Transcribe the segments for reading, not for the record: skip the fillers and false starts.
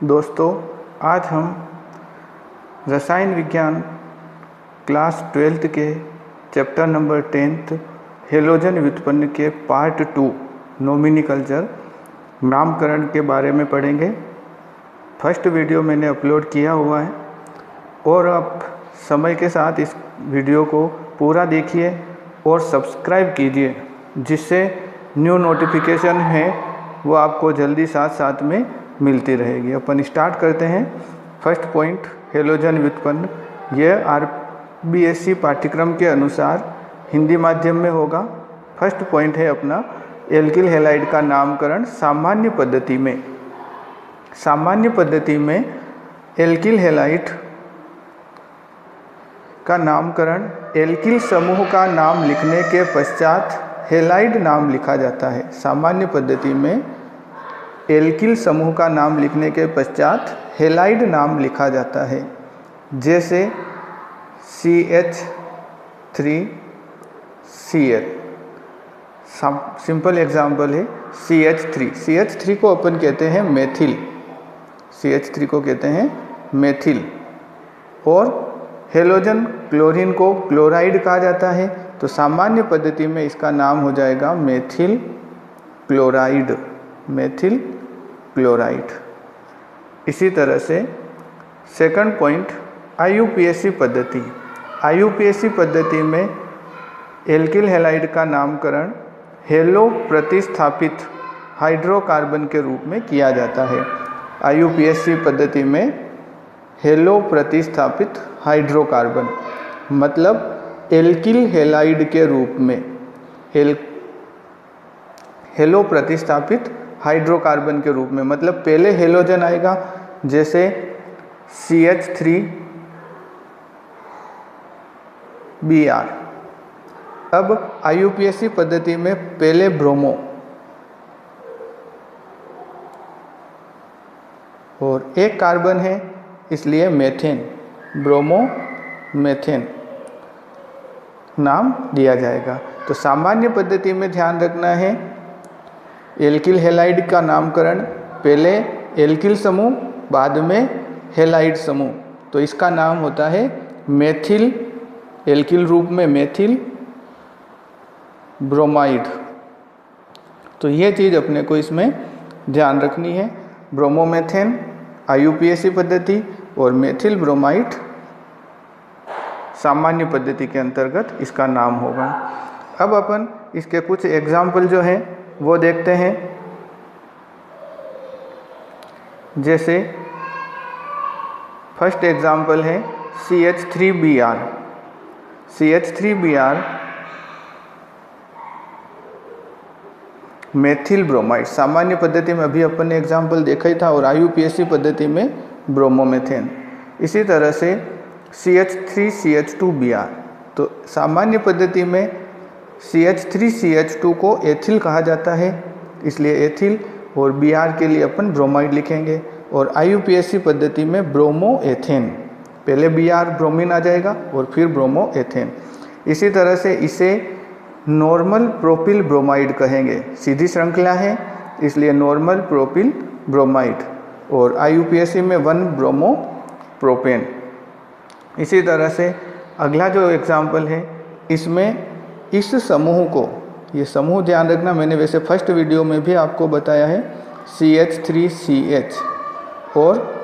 दोस्तों, आज हम रसायन विज्ञान क्लास 12th के चैप्टर नंबर 10 हेलोजन व्युत्पन्न के पार्ट 2 नोमेनक्लेचर नामकरण के बारे में पढ़ेंगे। फर्स्ट वीडियो मैंने अपलोड किया हुआ है और आप समय के साथ इस वीडियो को पूरा देखिए और सब्सक्राइब कीजिए, जिससे न्यू नोटिफिकेशन है वो आपको जल्दी साथ में मिलती रहेगी। अपन स्टार्ट करते हैं। फर्स्ट पॉइंट, हेलोजन व्युत्पन्न। यह RBSc पाठ्यक्रम के अनुसार हिंदी माध्यम में होगा। फर्स्ट पॉइंट है अपना एल्किल हैलाइड का नामकरण सामान्य पद्धति में। सामान्य पद्धति में एल्किल हैलाइड का नामकरण एल्किल समूह का नाम लिखने के पश्चात हैलाइड नाम लिखा जाता है। सामान्य पद्धति में एल्किल समूह का नाम लिखने के पश्चात हैलाइड नाम लिखा जाता है, जैसे CH3Cl। सिंपल एग्जाम्पल है CH3। CH3 को अपन कहते हैं मेथिल। CH3 को कहते हैं मेथिल। और हेलोजन क्लोरीन को क्लोराइड कहा जाता है, तो सामान्य पद्धति में इसका नाम हो जाएगा मेथिल क्लोराइड। Methyl chloride. इसी तरह से सेकंड पॉइंट, IUPAC पद्धति। IUPAC पद्धति में एल्किल हैलाइड का नामकरण हेलो प्रतिस्थापित हाइड्रोकार्बन के रूप में किया जाता है। IUPAC पद्धति में हेलो प्रतिस्थापित हाइड्रोकार्बन मतलब एल्किल हैलाइड के रूप में हेलो प्रतिस्थापित हाइड्रोकार्बन के रूप में, मतलब पहले हेलोजन आएगा, जैसे CH3Br। अब IUPAC पद्धति में पहले ब्रोमो और एक कार्बन है, इसलिए मेथेन, ब्रोमो मेथेन नाम दिया जाएगा। तो सामान्य पद्धति में ध्यान रखना है, एल्किल हैलाइड का नामकरण पहले एल्किल समूह, बाद में हैलाइड समूह, तो इसका नाम होता है मेथिल, एल्किल रूप में मेथिल ब्रोमाइड। तो ये चीज़ अपने को इसमें ध्यान रखनी है। ब्रोमोमेथेन IUPAC पद्धति और मेथिल ब्रोमाइड सामान्य पद्धति के अंतर्गत इसका नाम होगा। अब अपन इसके कुछ एग्जाम्पल जो हैं वो देखते हैं, जैसे फर्स्ट एग्जाम्पल है CH3Br। CH3Br methyl bromide. सामान्य पद्धति में अभी अपन ने एग्जाम्पल देखा ही था, और IUPAC पद्धति में ब्रोमोमेथेन। इसी तरह से CH3CH2Br, तो सामान्य पद्धति में CH3CH2 को एथिल कहा जाता है, इसलिए एथिल, और Br के लिए अपन ब्रोमाइड लिखेंगे। और IUPAC पद्धति में ब्रोमो एथेन, पहले Br ब्रोमीन आ जाएगा और फिर ब्रोमो एथेन। इसी तरह से इसे नॉर्मल प्रोपिल ब्रोमाइड कहेंगे। सीधी श्रृंखला है, इसलिए नॉर्मल प्रोपिल ब्रोमाइड। और IUPAC में 1 ब्रोमो प्रोपेन। इसी तरह से अगला जो एग्जाम्पल है, इसमें इस समूह को, ये समूह ध्यान रखना, मैंने वैसे फर्स्ट वीडियो में भी आपको बताया है, CH3CH, और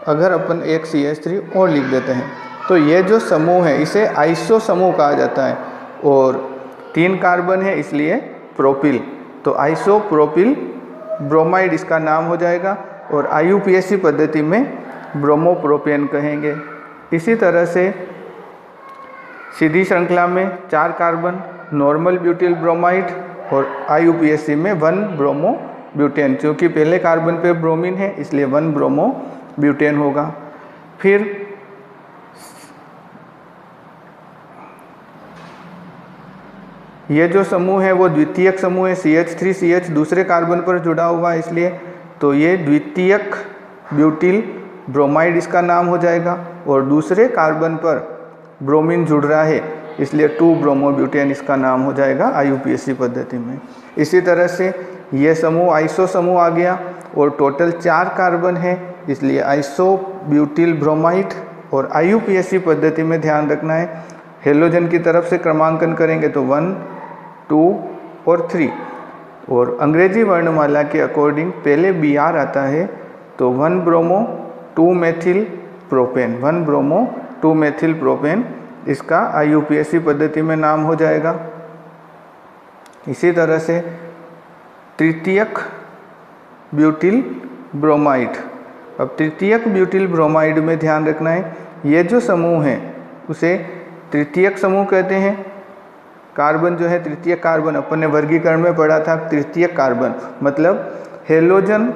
अगर अपन एक CH3 और लिख देते हैं तो ये जो समूह है इसे आइसो समूह कहा जाता है, और 3 कार्बन है इसलिए प्रोपिल, तो आइसो प्रोपिल ब्रोमाइड इसका नाम हो जाएगा। और IUPAC पद्धति में ब्रोमोप्रोपेन कहेंगे। इसी तरह से सीधी श्रृंखला में 4 कार्बन, नॉर्मल ब्यूटिल ब्रोमाइड, और IUPAC में 1 ब्रोमो ब्यूटेन, क्योंकि पहले कार्बन पे ब्रोमीन है इसलिए 1 ब्रोमो ब्यूटेन होगा। फिर ये जो समूह है वो द्वितीयक समूह है। CH3CH दूसरे कार्बन पर जुड़ा हुआ है, इसलिए तो ये द्वितीयक ब्यूटिल ब्रोमाइड इसका नाम हो जाएगा। और दूसरे कार्बन पर ब्रोमीन जुड़ रहा है, इसलिए 2 ब्रोमोब्यूटेन इसका नाम हो जाएगा IUPAC पद्धति में। इसी तरह से ये समूह आइसो समूह आ गया और टोटल 4 कार्बन है, इसलिए आइसोब्यूटिल ब्रोमाइड। और IUPAC पद्धति में ध्यान रखना है, हेलोजन की तरफ से क्रमांकन करेंगे तो 1, 2 और 3, और अंग्रेजी वर्णमाला के अकॉर्डिंग पहले Br आता है तो 1 bromo 2 methyl propane, 1 bromo 2 methyl propane इसका IUPAC पद्धति में नाम हो जाएगा। इसी तरह से तृतीयक ब्यूटिल ब्रोमाइड। अब तृतीयक ब्यूटिल ब्रोमाइड में ध्यान रखना है, ये जो समूह है उसे तृतीयक समूह कहते हैं। कार्बन जो है तृतीयक कार्बन, अपन ने वर्गीकरण में पढ़ा था तृतीयक कार्बन मतलब हेलोजन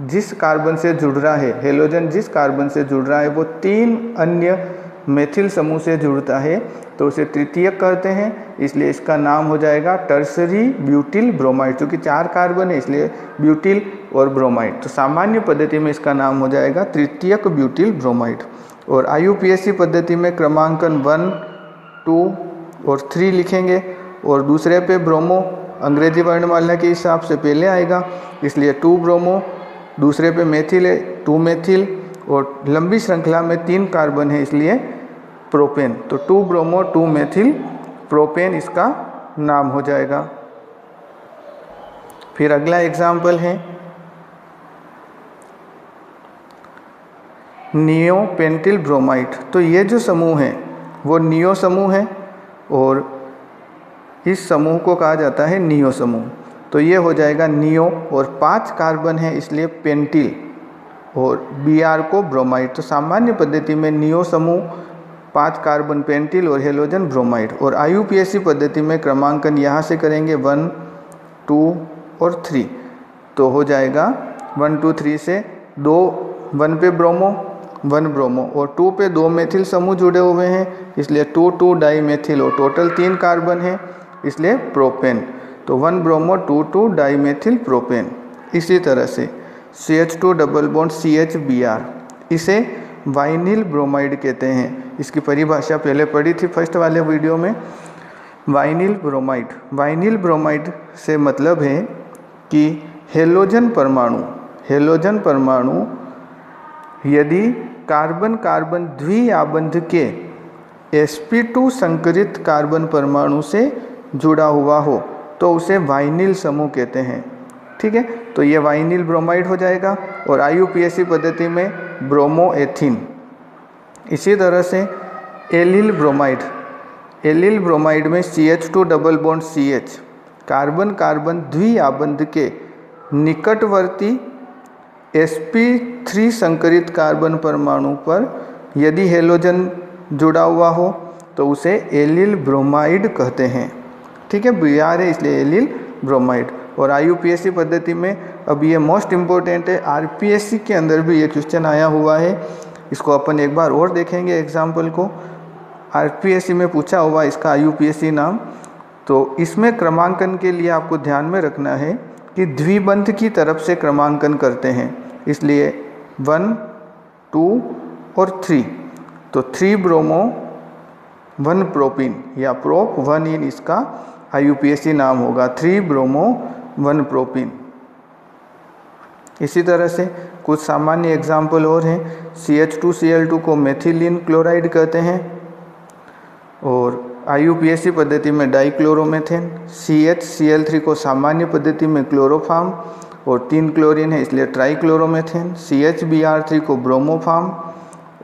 जिस कार्बन से जुड़ रहा है, हेलोजन जिस कार्बन से जुड़ रहा है वो 3 अन्य मेथिल समूह से जुड़ता है तो उसे तृतीयक कहते हैं। इसलिए इसका नाम हो जाएगा टर्सरी ब्यूटिल ब्रोमाइड। क्योंकि 4 कार्बन है इसलिए ब्यूटिल और ब्रोमाइड, तो सामान्य पद्धति में इसका नाम हो जाएगा तृतीयक ब्यूटिल ब्रोमाइड। और IUPAC पद्धति में क्रमांकन 1, 2 और 3 लिखेंगे, और दूसरे पे ब्रोमो अंग्रेजी वर्णमाला के हिसाब से पहले आएगा इसलिए 2 ब्रोमो, दूसरे पे मेथिल है 2 मेथिल, और लंबी श्रृंखला में 3 कार्बन है इसलिए प्रोपेन, तो 2 ब्रोमो 2 मेथिल प्रोपेन इसका नाम हो जाएगा। फिर अगला एग्जाम्पल है नियोपेंटिल ब्रोमाइड। तो ये जो समूह है वो नियो समूह है और इस समूह को कहा जाता है नियो समूह। तो ये हो जाएगा नियो, और 5 कार्बन है इसलिए पेंटिल, और Br को ब्रोमाइड। तो सामान्य पद्धति में नियो समूह 5 कार्बन पेंटिल और हेलोजन ब्रोमाइड। और IUPAC पद्धति में क्रमांकन यहाँ से करेंगे 1, 2 और 3, तो हो जाएगा 1, 2, 3 से 1 पे ब्रोमो 1 ब्रोमो और 2 पे 2 मेथिल समूह जुड़े हुए हैं इसलिए 2, 2 डाई मेथिल, और टोटल 3 कार्बन है इसलिए प्रोपेन, तो 1 ब्रोमो 2, 2 डाई मेथिल प्रोपेन। इसी तरह से CH2 डबल बॉन्ड CHBr, इसे वाइनिल ब्रोमाइड कहते हैं। इसकी परिभाषा पहले पढ़ी थी फर्स्ट वाले वीडियो में। वाइनिल ब्रोमाइड, वाइनिल ब्रोमाइड से मतलब है कि हेलोजन परमाणु यदि कार्बन कार्बन द्विआबंध के sp2 संकरित कार्बन परमाणु से जुड़ा हुआ हो तो उसे वाइनिल समूह कहते हैं। ठीक है, तो ये वाइनिल ब्रोमाइड हो जाएगा। और IUPAC पद्धति में ब्रोमो एथीन। इसी तरह से एलिल ब्रोमाइड में CH2 double bond CH, carbon carbon द्विआबंध के निकटवर्ती sp3 संकरित कार्बन परमाणु पर यदि हेलोजन जुड़ा हुआ हो तो उसे एलिल ब्रोमाइड कहते हैं। ठीक है, Br है इसलिए एलिल ब्रोमाइड। और IUPAC पद्धति में अब ये मोस्ट इम्पोर्टेंट है, RPSC के अंदर भी ये क्वेश्चन आया हुआ है। इसको अपन एक बार और देखेंगे एग्जाम्पल को। RPSC में पूछा हुआ इसका IUPAC नाम। तो इसमें क्रमांकन के लिए आपको ध्यान में रखना है कि द्विबंध की तरफ से क्रमांकन करते हैं, इसलिए 1, 2 और 3, तो 3 ब्रोमो 1 प्रोपिन या प्रोप 1 इन इसका IUPAC नाम होगा, 3 ब्रोमो 1 प्रोपिन। इसी तरह से कुछ सामान्य एग्जाम्पल और हैं। CH2Cl2 को मेथिलीन क्लोराइड कहते हैं और IUPAC पद्धति में डाइक्लोरोमेथेन। CHCl3 को सामान्य पद्धति में क्लोरोफार्म और 3 क्लोरीन है इसलिए ट्राइक्लोरोमेथेन। CHBr3 को ब्रोमोफार्म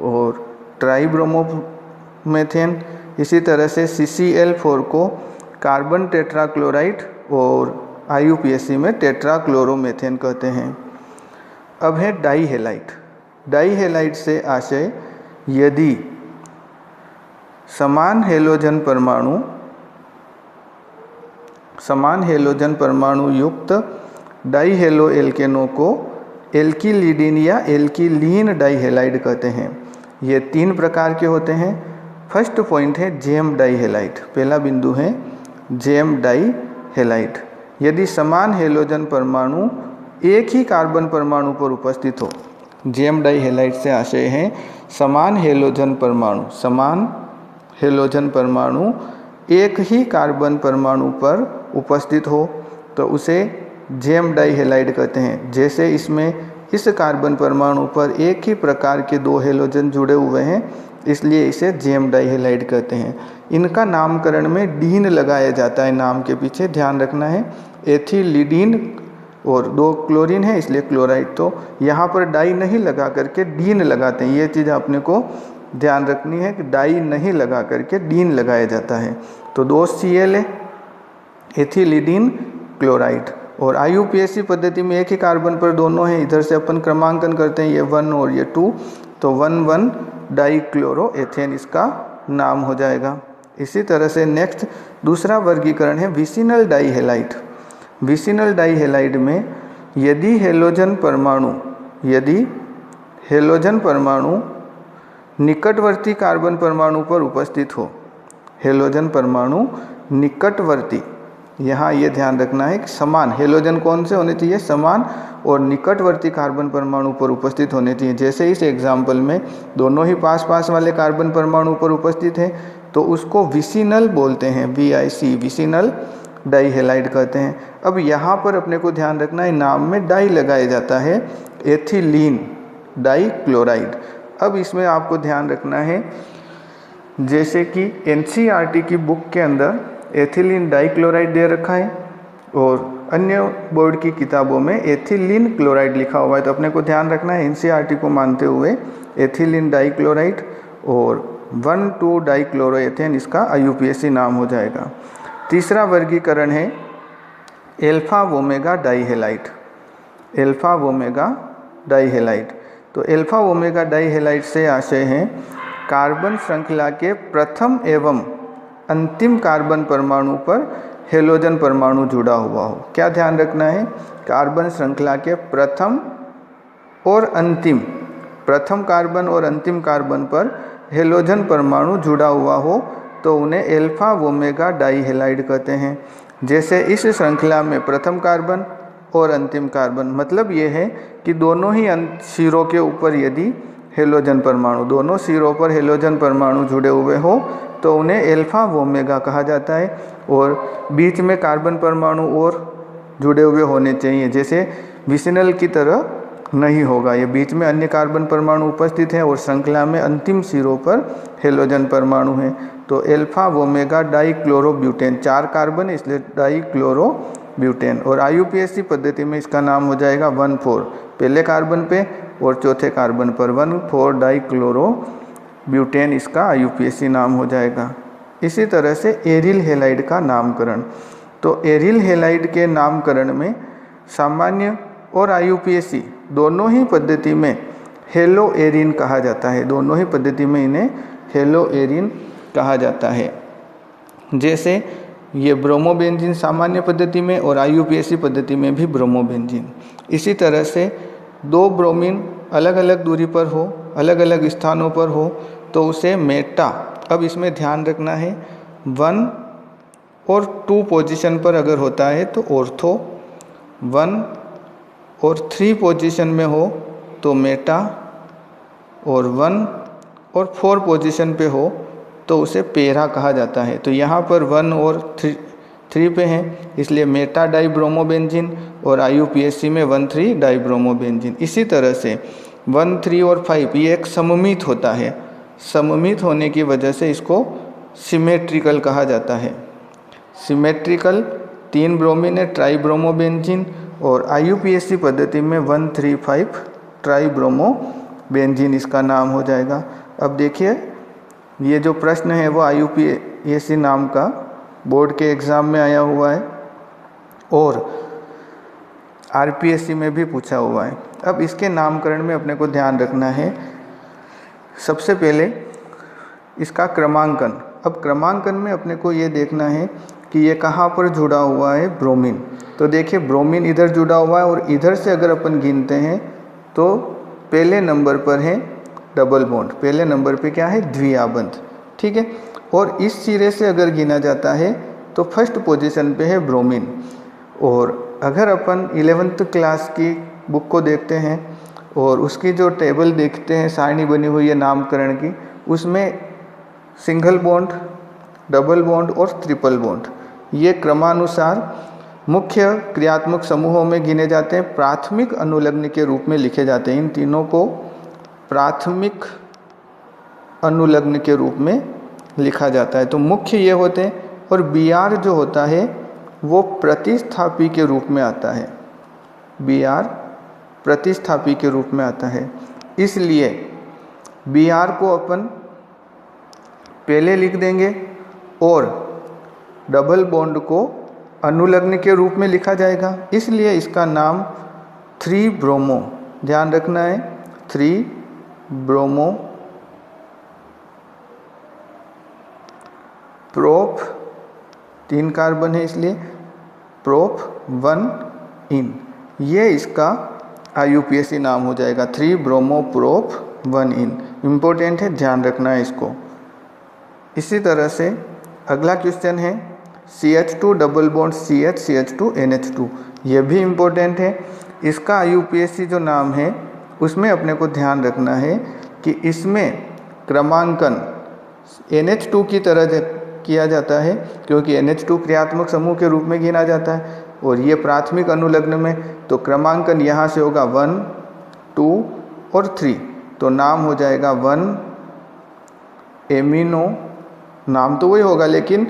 और ट्राइब्रोमोमेथेन। इसी तरह से CCl4 को कार्बन टेट्राक्लोराइड और IUPAC में टेट्राक्लोरोमेथेन कहते हैं। अब है डाईहेलाइट। डाईहेलाइट से आशय यदि समान हेलोजन परमाणु युक्त डाईहेलो एल्केनों को एल्किलिडीन या एल्किलीन डाईहेलाइड कहते हैं। ये 3 प्रकार के होते हैं। फर्स्ट पॉइंट है जेम डाईहेलाइट, पहला बिंदु है जेम डाईहेलाइट। यदि समान हेलोजन परमाणु एक ही कार्बन परमाणु पर उपस्थित हो, जेम डाईहेलाइट से आशय है समान हेलोजन परमाणु एक ही कार्बन परमाणु पर उपस्थित हो तो उसे जेम डाईहेलाइड कहते हैं। जैसे इसमें इस कार्बन परमाणु पर एक ही प्रकार के 2 हेलोजन जुड़े हुए हैं, इसलिए इसे जेम डाइहेलाइड कहते हैं। इनका नामकरण में डीन लगाया जाता है, नाम के पीछे ध्यान रखना है। एथिलीडीन और 2 क्लोरीन है इसलिए क्लोराइड, तो यहाँ पर डाई नहीं लगा करके डीन लगाते हैं। ये चीज़ आपने को ध्यान रखनी है कि डाई नहीं लगा करके डीन लगाया जाता है। तो 2 Cl है, एथिलीडीन क्लोराइड। और IUPAC पद्धति में एक ही कार्बन पर दोनों हैं, इधर से अपन क्रमांकन करते हैं, ये 1 और ये 2, तो 1,1 डाइक्लोरोएथेन इसका नाम हो जाएगा। इसी तरह से नेक्स्ट दूसरा वर्गीकरण है विसिनल डाइहेलाइड। विसिनल डाइहेलाइड में यदि हेलोजन परमाणु निकटवर्ती कार्बन परमाणु पर उपस्थित हो, हेलोजन परमाणु निकटवर्ती, यहाँ ये ध्यान रखना है कि समान, हेलोजन कौन से होने चाहिए, समान और निकटवर्ती कार्बन परमाणु पर उपस्थित होने चाहिए। जैसे इस एग्जाम्पल में दोनों ही पास पास वाले कार्बन परमाणु पर उपस्थित हैं तो उसको विसिनल बोलते हैं, VIC, विसिनल डाइहेलाइड कहते हैं। अब यहाँ पर अपने को ध्यान रखना है, नाम में डाई लगाया जाता है, एथिलीन डाइक्लोराइड। अब इसमें आपको ध्यान रखना है, जैसे कि NCERT की बुक के अंदर एथिलीन डाइक्लोराइड दे रखा है और अन्य बोर्ड की किताबों में एथिलीन क्लोराइड लिखा हुआ है, तो अपने को ध्यान रखना है NCERT को मानते हुए एथिलीन डाइक्लोराइड और 1,2 डाइक्लोरोएथेन इसका IUPAC नाम हो जाएगा। तीसरा वर्गीकरण है alpha omega dihalide. Alpha omega dihalide, तो एल्फा ओमेगा डाइहेलाइड से आशय है कार्बन श्रृंखला के प्रथम एवं अंतिम कार्बन परमाणु पर हेलोजन परमाणु जुड़ा हुआ हो। क्या ध्यान रखना है, कार्बन श्रृंखला के प्रथम कार्बन और अंतिम कार्बन पर हेलोजन परमाणु जुड़ा हुआ हो तो उन्हें एल्फा ओमेगा डाइहेलाइड कहते हैं। जैसे इस श्रृंखला में प्रथम कार्बन और अंतिम कार्बन, मतलब ये है कि दोनों ही सिरों के ऊपर यदि हेलोजन परमाणु, दोनों सिरों पर हेलोजन परमाणु जुड़े हुए हो तो उन्हें एल्फा ओमेगा कहा जाता है। और बीच में कार्बन परमाणु और जुड़े हुए होने चाहिए, जैसे विसिनल की तरह नहीं होगा, ये बीच में अन्य कार्बन परमाणु उपस्थित हैं और श्रृंखला में अंतिम सिरों पर हेलोजन परमाणु हैं। तो एल्फा ओमेगा डाइक्लोरोब्यूटेन, 4 कार्बन है इसलिए डाइक्लोरोब्यूटेन। और IUPAC पद्धति में इसका नाम हो जाएगा 1,4, पहले कार्बन पे और चौथे कार्बन पर 1,4 डाइक्लोरोब्यूटेन इसका IUPAC नाम हो जाएगा। इसी तरह से एरिल हेलाइड का नामकरण, तो एरिल हेलाइड के नामकरण में सामान्य और IUPAC दोनों ही पद्धति में हेलो एरिन कहा जाता है, दोनों ही पद्धति में इन्हें हेलो एरिन कहा जाता है। जैसे ये ब्रोमोबेंजीन सामान्य पद्धति में और IUPAC पद्धति में भी ब्रोमोबेंजीन। इसी तरह से 2 ब्रोमीन अलग अलग दूरी पर हो, अलग अलग स्थानों पर हो तो उसे मेटा, अब इसमें ध्यान रखना है 1 और 2 पोजीशन पर अगर होता है तो ऑर्थो, 1 और 3 पोजीशन में हो तो मेटा, और 1 और 4 पोजीशन पे हो तो उसे पेरा कहा जाता है। तो यहाँ पर 1 और 3 पे हैं इसलिए मेटा डाइब्रोमोबेंजीन और IUPAC में 1,3 डाइब्रोमोबेंजीन। इसी तरह से 1, 3 और 5 ये एक सममित होता है, सममित होने की वजह से इसको सिमेट्रिकल कहा जाता है। सिमेट्रिकल 3 ब्रोमीन है ट्राइब्रोमोबेंजीन और IUPAC पद्धति में 1, 3, 5 ट्राइब्रोमोबेंजीन इसका नाम हो जाएगा। अब देखिए ये जो प्रश्न है वो IUPAC नाम का बोर्ड के एग्ज़ाम में आया हुआ है और RPSC में भी पूछा हुआ है। अब इसके नामकरण में अपने को ध्यान रखना है, सबसे पहले इसका क्रमांकन। अब क्रमांकन में अपने को ये देखना है कि ये कहाँ पर जुड़ा हुआ है, ब्रोमीन। तो देखिए ब्रोमीन इधर जुड़ा हुआ है और इधर से अगर अपन गिनते हैं तो पहले नंबर पर है डबल बॉन्ड, पहले नंबर पे क्या है, द्विआबंध, ठीक है। और इस सिरे से अगर गिना जाता है तो फर्स्ट पोजीशन पे है ब्रोमीन। और अगर अपन 11th क्लास की बुक को देखते हैं और उसकी जो टेबल देखते हैं, सारणी बनी हुई है नामकरण की, उसमें सिंगल बॉन्ड, डबल बॉन्ड और ट्रिपल बॉन्ड ये क्रमानुसार मुख्य क्रियात्मक समूहों में गिने जाते हैं, प्राथमिक अनुलग्न के रूप में लिखे जाते हैं। इन तीनों को प्राथमिक अनुलग्न के रूप में लिखा जाता है। तो मुख्य ये होते हैं, और Br जो होता है वो प्रतिस्थापी के रूप में आता है। Br प्रतिस्थापी के रूप में आता है, इसलिए Br को अपन पहले लिख देंगे और डबल बॉन्ड को अनुलग्न के रूप में लिखा जाएगा, इसलिए इसका नाम 3 ब्रोमो, ध्यान रखना है, 3 ब्रोमो प्रोप, 3 कार्बन है इसलिए प्रोप 1 इन, ये इसका IUPAC नाम हो जाएगा, 3 ब्रोमो प्रोप 1 इन। इम्पोर्टेंट है, ध्यान रखना है इसको। इसी तरह से अगला क्वेश्चन है CH2 double bond CH CH2 NH2, ये भी इम्पोर्टेंट है। इसका IUPAC जो नाम है उसमें अपने को ध्यान रखना है कि इसमें क्रमांकन NH2 की तरह किया जाता है, क्योंकि NH2 क्रियात्मक समूह के रूप में गिना जाता है और ये प्राथमिक अनुलग्न में, तो क्रमांकन यहाँ से होगा 1 2 और 3, तो नाम हो जाएगा 1 एमिनो, नाम तो वही होगा लेकिन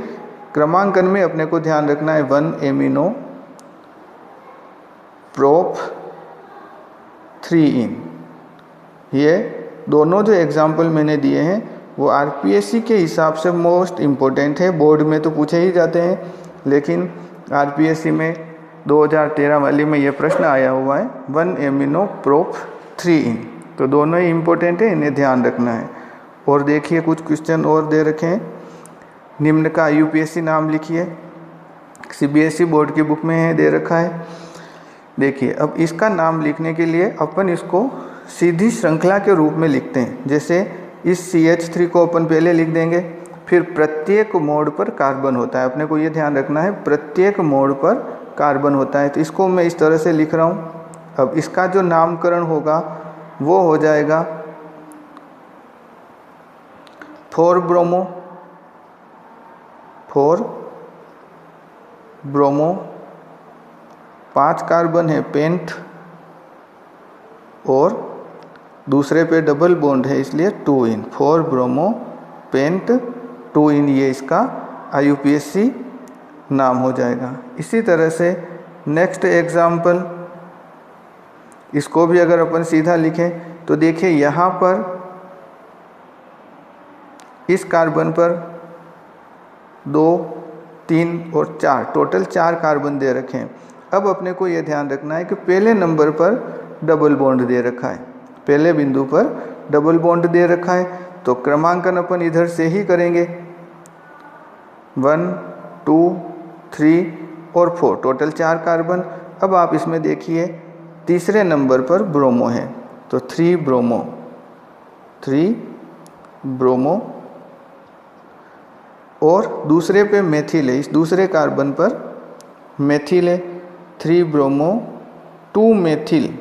क्रमांकन में अपने को ध्यान रखना है 1 एमिनो प्रोप 3 इन। ये दोनों जो एग्जाम्पल मैंने दिए हैं वो RPSC के हिसाब से मोस्ट इम्पोर्टेंट है, बोर्ड में तो पूछे ही जाते हैं, लेकिन RPSC में 2013 वाली में ये प्रश्न आया हुआ है 1 एमिनो प्रोप 3 इन, तो दोनों ही इम्पोर्टेंट है, इन्हें ध्यान रखना है। और देखिए कुछ क्वेश्चन और दे रखे हैं, निम्न का IUPAC नाम लिखिए, CBSE बोर्ड की बुक में है, दे रखा है। देखिए अब इसका नाम लिखने के लिए अपन इसको सीधी श्रृंखला के रूप में लिखते हैं, जैसे इस CH3 को अपन पहले लिख देंगे, फिर प्रत्येक मोड़ पर कार्बन होता है, अपने को ये ध्यान रखना है प्रत्येक मोड़ पर कार्बन होता है, तो इसको मैं इस तरह से लिख रहा हूँ। अब इसका जो नामकरण होगा वो हो जाएगा 4 ब्रोमो, 4 ब्रोमो, 5 कार्बन है पेंट और दूसरे पे डबल बॉन्ड है इसलिए 2 इन, 4 ब्रोमो पेंट 2 इन, ये इसका IUPAC नाम हो जाएगा। इसी तरह से नेक्स्ट एग्जाम्पल, इसको भी अगर अपन सीधा लिखें तो देखिए यहाँ पर इस कार्बन पर 2 3 और 4, टोटल 4 कार्बन दे रखे हैं। अब अपने को ये ध्यान रखना है कि पहले नंबर पर डबल बॉन्ड दे रखा है, पहले बिंदु पर डबल बॉन्ड दे रखा है, तो क्रमांकन अपन इधर से ही करेंगे 1 2 3 और 4, टोटल 4 कार्बन। अब आप इसमें देखिए तीसरे नंबर पर ब्रोमो है, तो 3 ब्रोमो, 3 ब्रोमो, और दूसरे पे मेथिल है, इस दूसरे कार्बन पर मेथिल है, 3 ब्रोमो 2 मेथिल,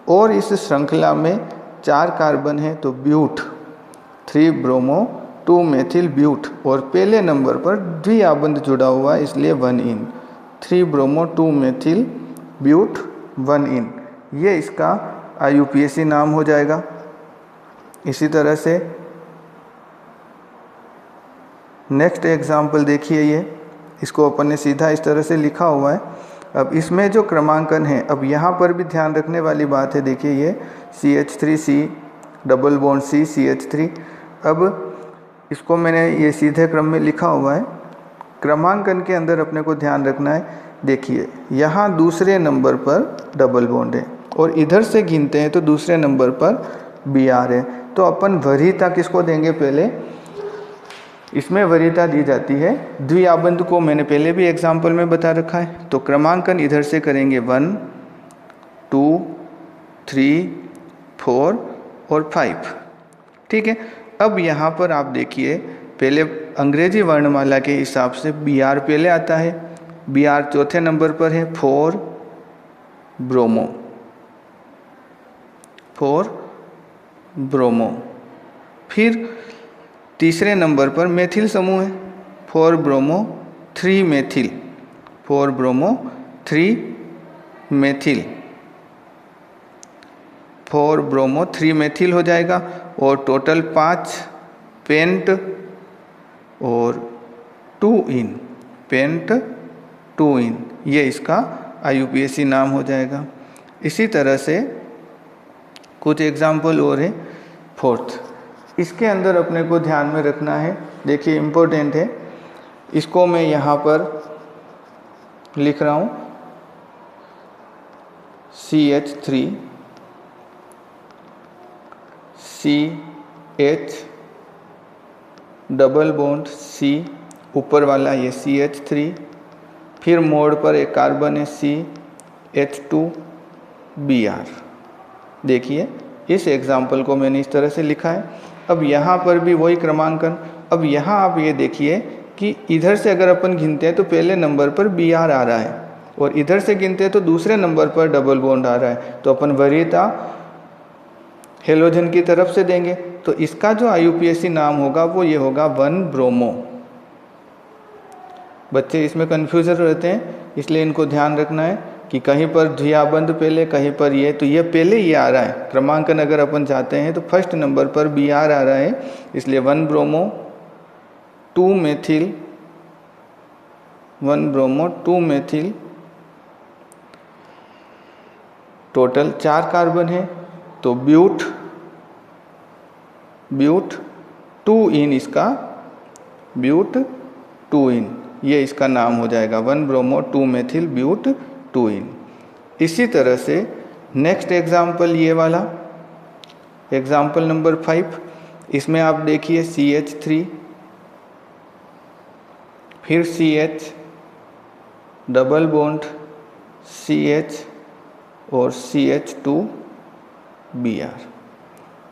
और इस श्रृंखला में 4 कार्बन है तो ब्यूट, 3 ब्रोमो 2 मेथिल ब्यूट, और पहले नंबर पर द्विआबंध जुड़ा हुआ है इसलिए 1 इन, 3 ब्रोमो 2 मेथिल ब्यूट 1 इन, ये इसका IUPAC नाम हो जाएगा। इसी तरह से नेक्स्ट एग्जाम्पल देखिए, ये इसको अपन ने सीधा इस तरह से लिखा हुआ है। अब इसमें जो क्रमांकन है, अब यहाँ पर भी ध्यान रखने वाली बात है, देखिए ये CH3C double bond C CH3, अब इसको मैंने ये सीधे क्रम में लिखा हुआ है। क्रमांकन के अंदर अपने को ध्यान रखना है, देखिए यहाँ दूसरे नंबर पर डबल बॉन्ड है और इधर से गिनते हैं तो दूसरे नंबर पर Br है, तो अपन वरीयता किसको देंगे, पहले इसमें वरीयता दी जाती है द्विआबंध को, मैंने पहले भी एग्जाम्पल में बता रखा है। तो क्रमांकन इधर से करेंगे 1 2 3 4 और 5, ठीक है। अब यहाँ पर आप देखिए पहले अंग्रेजी वर्णमाला के हिसाब से Br पहले आता है, Br चौथे नंबर पर है, 4 ब्रोमो, 4 ब्रोमो, फिर तीसरे नंबर पर मेथिल समूह है, 4 bromo 3 methyl, 4 bromo 3 methyl, 4 bromo 3 methyl हो जाएगा। और टोटल 5 पेंट और 2 इन, पेंट 2 इन, ये इसका IUPAC नाम हो जाएगा। इसी तरह से कुछ एग्जाम्पल और है। फोर्थ, इसके अंदर अपने को ध्यान में रखना है, देखिए इम्पोर्टेंट है, इसको मैं यहाँ पर लिख रहा हूँ CH3 CH double bond C, ऊपर वाला ये CH3, फिर मोड़ पर एक कार्बन है CH2Br। देखिए इस एग्जाम्पल को मैंने इस तरह से लिखा है। अब यहाँ पर भी वही क्रमांकन। अब यहाँ आप ये देखिए कि इधर से अगर अपन गिनते हैं तो पहले नंबर पर Br आ रहा है और इधर से गिनते हैं तो दूसरे नंबर पर डबल बॉन्ड आ रहा है, तो अपन वरीयता हेलोजन की तरफ से देंगे। तो इसका जो IUPAC नाम होगा वो ये होगा 1 ब्रोमो। बच्चे इसमें कन्फ्यूजन रहते हैं, इसलिए इनको ध्यान रखना है कि कहीं पर द्विआबंध पहले, कहीं पर ये, तो ये पहले ये आ रहा है क्रमांकन। अगर अपन चाहते हैं तो फर्स्ट नंबर पर Br आ रहा है, इसलिए 1 bromo 2 methyl, 1 bromo 2 methyl, total 4 carbon है, तो ब्यूट 2 इन, इसका ब्यूट 2 इन, ये इसका नाम हो जाएगा 1 ब्रोमो 2 मेथिल ब्यूट 2 इन। इसी तरह से नेक्स्ट एग्जाम्पल ये वाला एग्जाम्पल नंबर 5, इसमें आप देखिए CH3, फिर CH डबल बॉन्ड CH और CH2Br।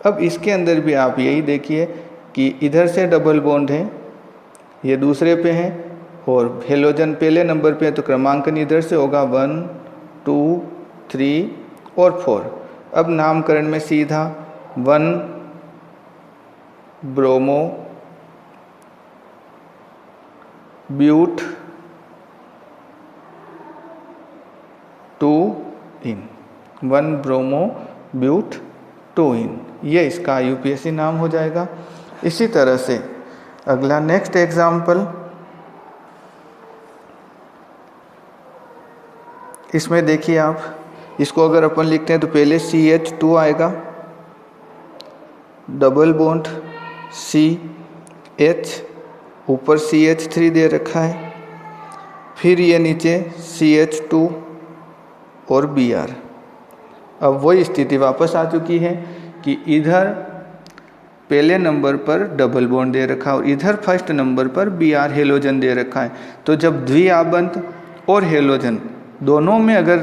अब इसके अंदर भी आप यही देखिए कि इधर से डबल बॉन्ड है, ये दूसरे पे है, और हेलोजन पहले नंबर पे है, तो क्रमांकन इधर से होगा 1 2 3 और 4। अब नामकरण में सीधा 1 ब्रोमो ब्यूट 2 इन, 1 ब्रोमो ब्यूट 2 इन, ये इसका IUPAC नाम हो जाएगा। इसी तरह से अगला नेक्स्ट एग्जाम्पल, इसमें देखिए आप, इसको अगर अपन लिखते हैं तो पहले CH2 आएगा, डबल बॉन्ड CH, ऊपर CH3 दे रखा है, फिर ये नीचे CH2 और Br। अब वही स्थिति वापस आ चुकी है कि इधर पहले नंबर पर डबल बॉन्ड दे रखा है और इधर फर्स्ट नंबर पर Br हेलोजन दे रखा है। तो जब द्विआबंध और हेलोजन दोनों में अगर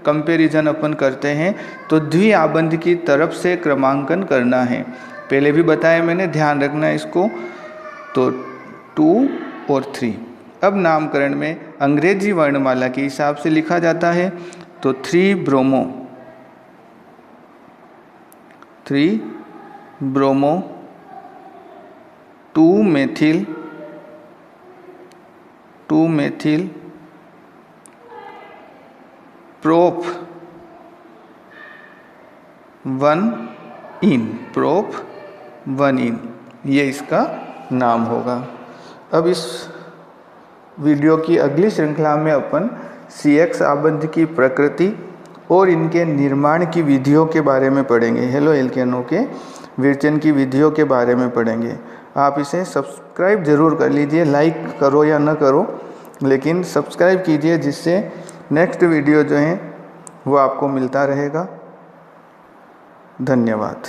कंपैरिजन अपन करते हैं तो द्विआबंध की तरफ से क्रमांकन करना है। पहले भी बताया मैंने, ध्यान रखना है इसको। तो 2 और 3। अब नामकरण में अंग्रेजी वर्णमाला के हिसाब से लिखा जाता है, तो 3 ब्रोमो 2 मेथिल प्रोप 1 इन, ये इसका नाम होगा। अब इस वीडियो की अगली श्रृंखला में अपन CX आबंध की प्रकृति और इनके निर्माण की विधियों के बारे में पढ़ेंगे। हेलो एल्केनों के विरचन की विधियों के बारे में पढ़ेंगे। आप इसे सब्सक्राइब जरूर कर लीजिए, लाइक करो या न करो, लेकिन सब्सक्राइब कीजिए, जिससे नेक्स्ट वीडियो जो है वो आपको मिलता रहेगा। धन्यवाद।